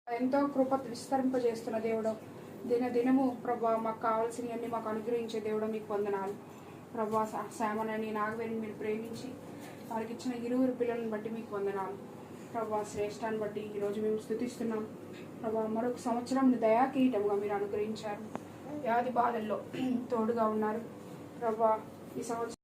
ఎంతో కృప విస్తరింపజేస్తున్న దేవుడు, దినదినము ప్రభా మాకు కావాల్సినవన్నీ మాకు అనుగ్రహించే దేవుడు మీకు వందనాలు ప్రభా. శామనని నాగవేణిని మీరు ప్రేమించి వారికి ఇచ్చిన 20 పిల్లలను బట్టి మీకు వందనాలు ప్రభా. శ్రేష్టాన్ని బట్టి ఈరోజు మేము స్తుతిస్తున్నాం ప్రభా. మరొక సంవత్సరం దయాకీటముగా మీరు అనుగ్రహించారు. వ్యాధి బాధల్లో తోడుగా ఉన్నారు ప్రభా. ఈ సంవత్సరం